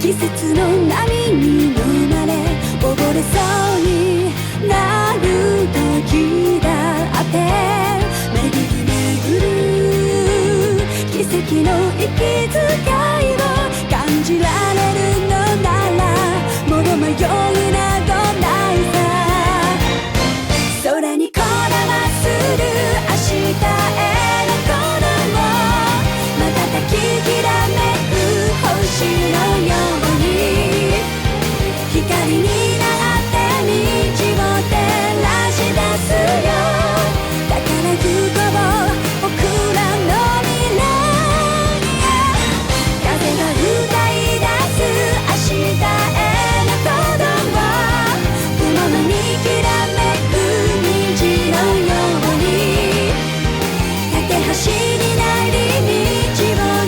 季節の波に飲まれ溺れそうになる時だって巡り巡る奇跡の息遣いを感じられるのならもう迷いなどないさ空にこだまする明日への鼓動瞬ききらめく星のように光になって道を照らし出すよ宝くこう僕らの未来風が歌い出す明日への鼓動雲のにきらめく虹のように架け橋になり道を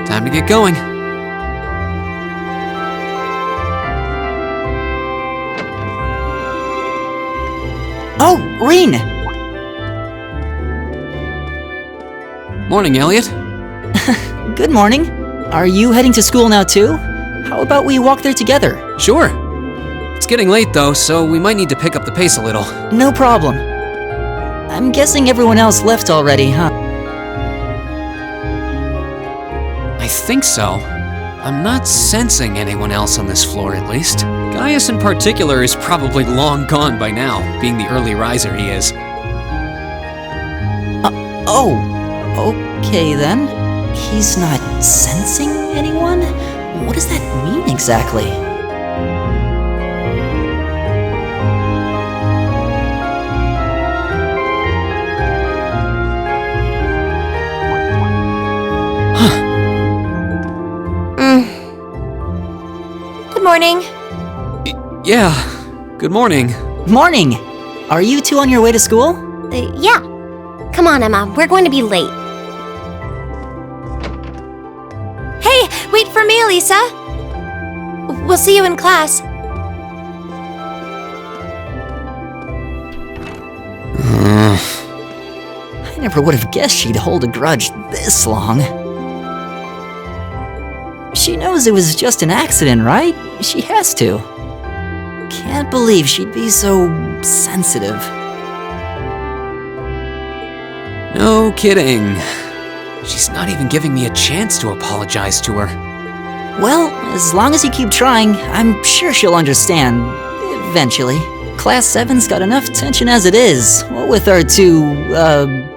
Time to get going. Oh, Reen! Morning, Elliot. Good morning. Are you heading to school now too? How about we walk there together? Sure. It's getting late though, so we might need to pick up the pace a little. No problem. I'm guessing everyone else left already, huh? I think so. I'm not sensing anyone else on this floor, at least. Gaius in particular is probably long gone by now, being the early riser he is. Oh, okay then. He's not sensing anyone? What does that mean exactly? Good morning. Yeah, good morning. Morning! Are you two on your way to school? Yeah. Come on, Emma. We're going to be late. Hey, wait for me, Lisa. We'll see you in class. I never would have guessed she'd hold a grudge this long. She knows it was just an accident, right? She has to. Can't believe she'd be so sensitive. No kidding. She's not even giving me a chance to apologize to her. Well, as long as you keep trying, I'm sure she'll understand. Eventually. Class 7's got enough tension as it is, what with our two,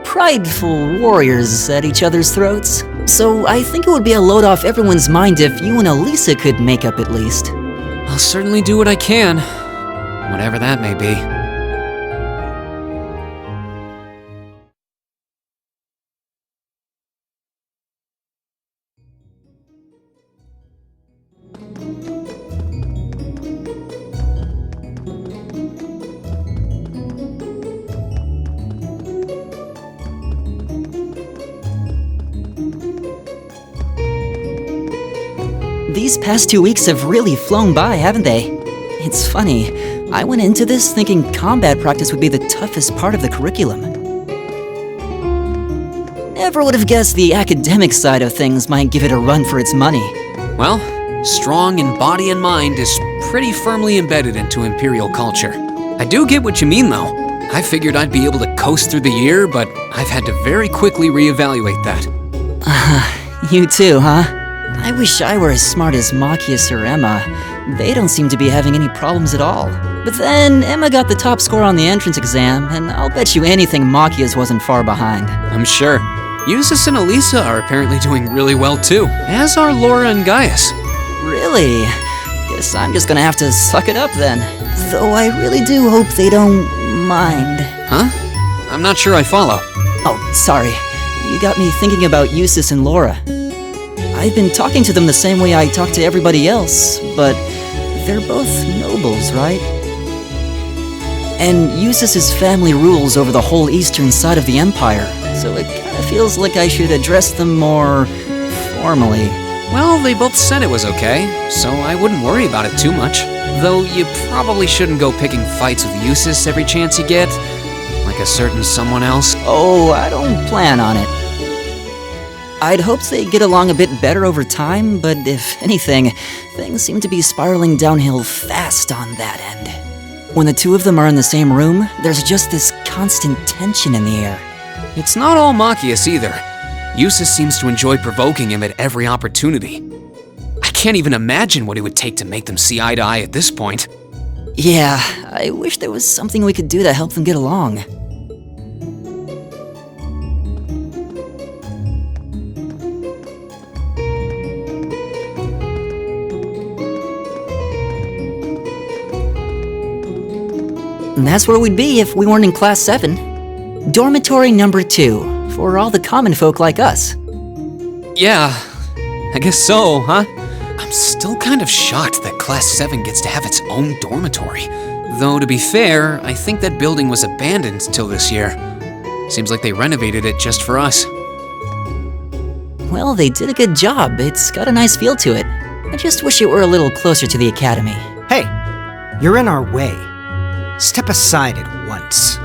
prideful warriors at each other's throats. So I think it would be a load off everyone's mind if you and Elisa could make up at least. I'll certainly do what I can, whatever that may be. These past 2 weeks have really flown by, haven't they? It's funny, I went into this thinking combat practice would be the toughest part of the curriculum. Never would have guessed the academic side of things might give it a run for its money. Well, strong in body and mind is pretty firmly embedded into Imperial culture. I do get what you mean, though. I figured I'd be able to coast through the year, but I've had to very quickly reevaluate that. You too, huh? I wish I were as smart as Machias or Emma. They don't seem to be having any problems at all. But then, Emma got the top score on the entrance exam, and I'll bet you anything Machias wasn't far behind. I'm sure. Eustace and Elisa are apparently doing really well too, as are Laura and Gaius. Really? Guess I'm just gonna have to suck it up then. Though I really do hope they don't mind. Huh? I'm not sure I follow. Oh, sorry. You got me thinking about Eustace and Laura. I've been talking to them the same way I talk to everybody else, but they're both nobles, right? And Eustace's family rules over the whole eastern side of the empire, so it kind of feels like I should address them more formally. Well, they both said it was okay, so I wouldn't worry about it too much. Though you probably shouldn't go picking fights with Eustace every chance you get, like a certain someone else. Oh, I don't plan on it. I'd hoped they'd get along a bit better over time, but if anything, things seem to be spiraling downhill fast on that end. When the two of them are in the same room, there's just this constant tension in the air. It's not all Machias either. Eustace seems to enjoy provoking him at every opportunity. I can't even imagine what it would take to make them see eye to eye at this point. Yeah, I wish there was something we could do to help them get along. And that's where we'd be if we weren't in Class 7. Dormitory number 2, for all the common folk like us. Yeah, I guess so, huh? I'm still kind of shocked that Class 7 gets to have its own dormitory. Though, to be fair, I think that building was abandoned till this year. Seems like they renovated it just for us. Well, they did a good job. It's got a nice feel to it. I just wish it were a little closer to the academy. Hey, you're in our way. Step aside at once.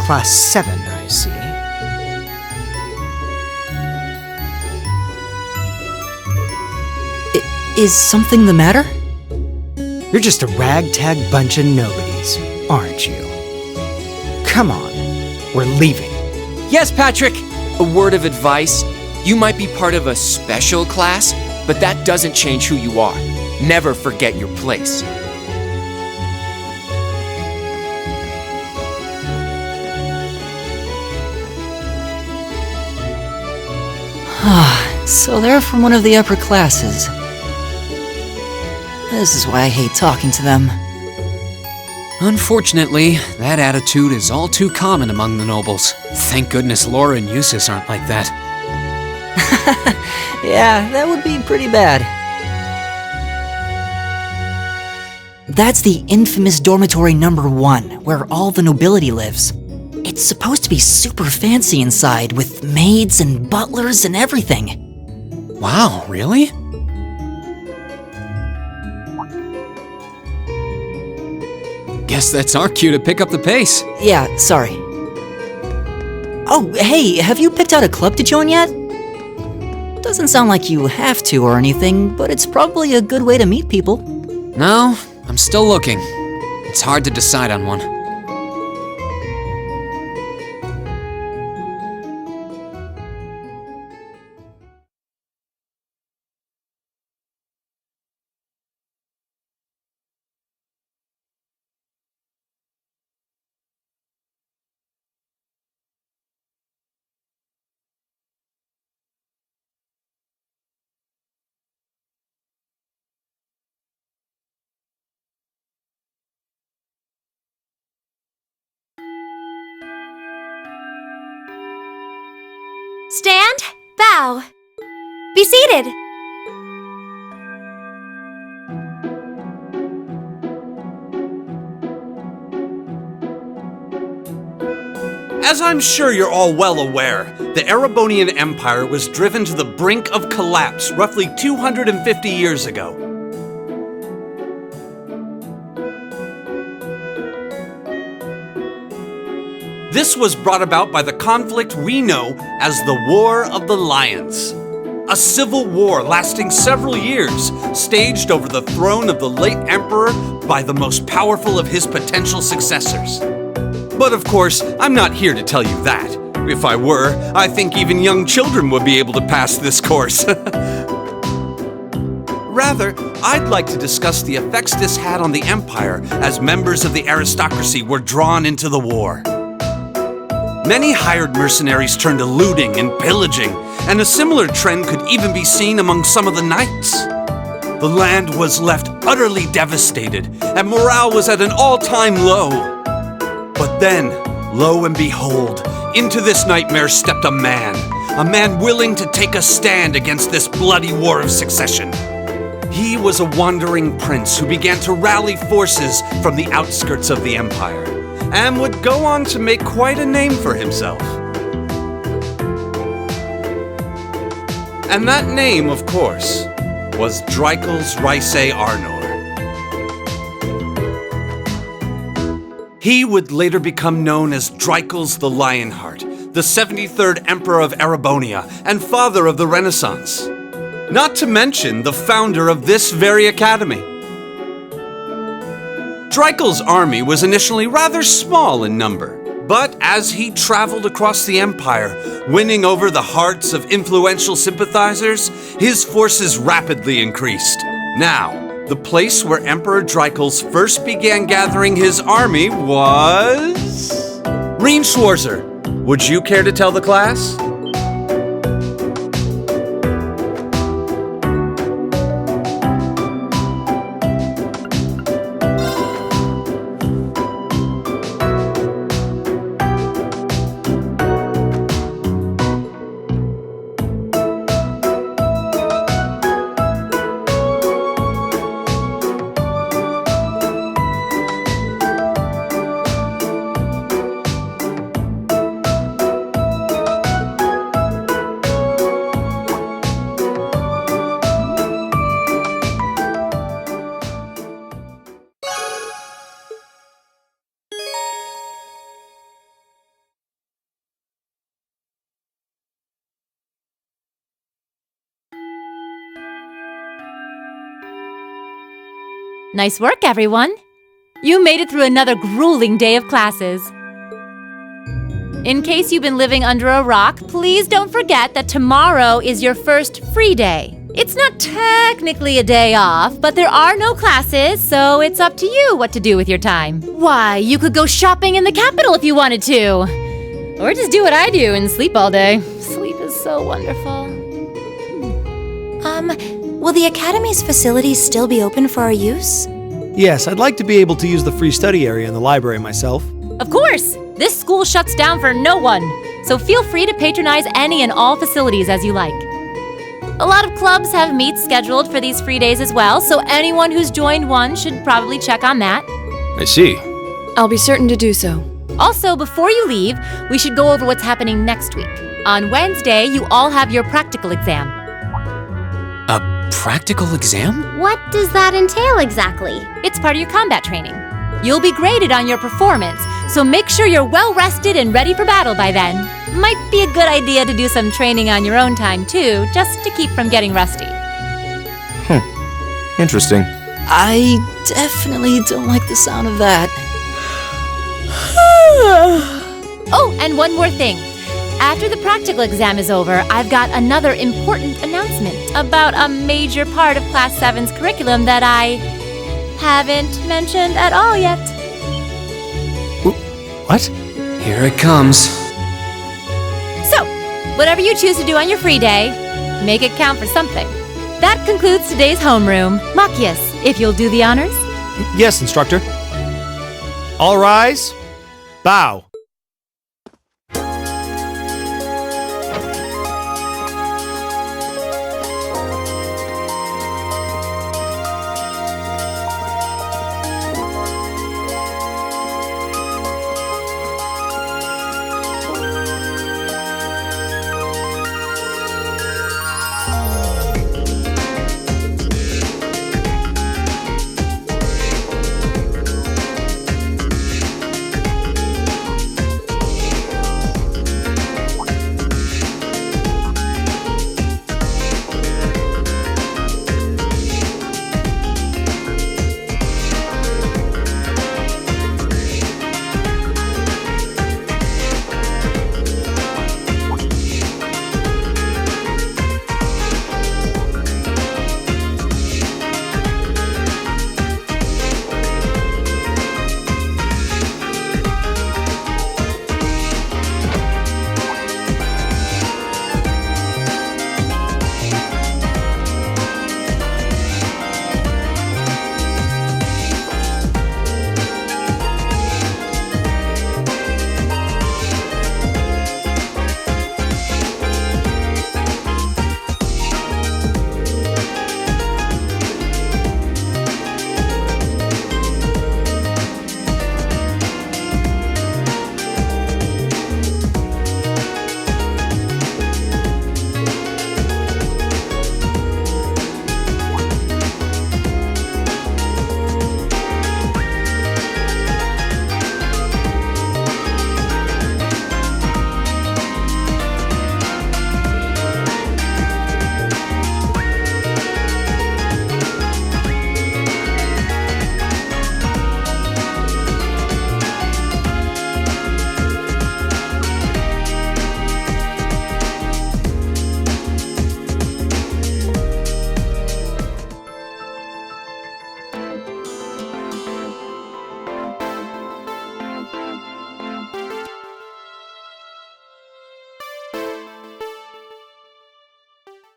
Class 7, I see. Is something the matter? You're just a ragtag bunch of nobodies, aren't you? Come on, we're leaving. Yes, Patrick! A word of advice. You might be part of a special class, but that doesn't change who you are. Never forget your place. So they're from one of the upper classes. This is why I hate talking to them. Unfortunately, that attitude is all too common among the nobles. Thank goodness Laura and Eustace aren't like that. Yeah, that would be pretty bad. That's the infamous dormitory number 1, where all the nobility lives. It's supposed to be super fancy inside, with maids and butlers and everything. Wow, really? Guess that's our cue to pick up the pace. Yeah, sorry. Oh, hey, have you picked out a club to join yet? Doesn't sound like you have to or anything, but it's probably a good way to meet people. No, I'm still looking. It's hard to decide on one. Be seated! As I'm sure you're all well aware, the Erebonian Empire was driven to the brink of collapse roughly 250 years ago. This was brought about by the conflict we know as the War of the Lions. A civil war lasting several years, staged over the throne of the late emperor by the most powerful of his potential successors. But of course, I'm not here to tell you that. If I were, I think even young children would be able to pass this course. Rather, I'd like to discuss the effects this had on the empire as members of the aristocracy were drawn into the war. Many hired mercenaries turned to looting and pillaging, and a similar trend could even be seen among some of the knights. The land was left utterly devastated, and morale was at an all-time low. But then, lo and behold, into this nightmare stepped a man willing to take a stand against this bloody war of succession. He was a wandering prince who began to rally forces from the outskirts of the empire, and would go on to make quite a name for himself. And that name, of course, was Drycles Ricey Arnor. He would later become known as Drycles the Lionheart, the 73rd Emperor of Erebonia and father of the Renaissance. Not to mention the founder of this very academy. Drycles' army was initially rather small in number, but as he traveled across the empire, winning over the hearts of influential sympathizers, his forces rapidly increased. Now, the place where Emperor Drycles first began gathering his army was... Reen Schwarzer, would you care to tell the class? Nice work, everyone! You made it through another grueling day of classes. In case you've been living under a rock, please don't forget that tomorrow is your first free day. It's not technically a day off, but there are no classes, so it's up to you what to do with your time. Why, you could go shopping in the capital if you wanted to. Or just do what I do and sleep all day. Sleep is so wonderful. Will the Academy's facilities still be open for our use? Yes, I'd like to be able to use the free study area in the library myself. Of course! This school shuts down for no one, so feel free to patronize any and all facilities as you like. A lot of clubs have meets scheduled for these free days as well, so anyone who's joined one should probably check on that. I see. I'll be certain to do so. Also, before you leave, we should go over what's happening next week. On Wednesday, you all have your practical exam. A practical exam? What does that entail exactly? It's part of your combat training. You'll be graded on your performance, so make sure you're well rested and ready for battle by then. Might be a good idea to do some training on your own time too, just to keep from getting rusty. Interesting. I definitely don't like the sound of that. Oh, and one more thing. After the practical exam is over, I've got another important announcement about a major part of Class 7's curriculum that I haven't mentioned at all yet. What? Here it comes. So, whatever you choose to do on your free day, make it count for something. That concludes today's homeroom. Machias, if you'll do the honors. Yes, instructor. All rise. Bow.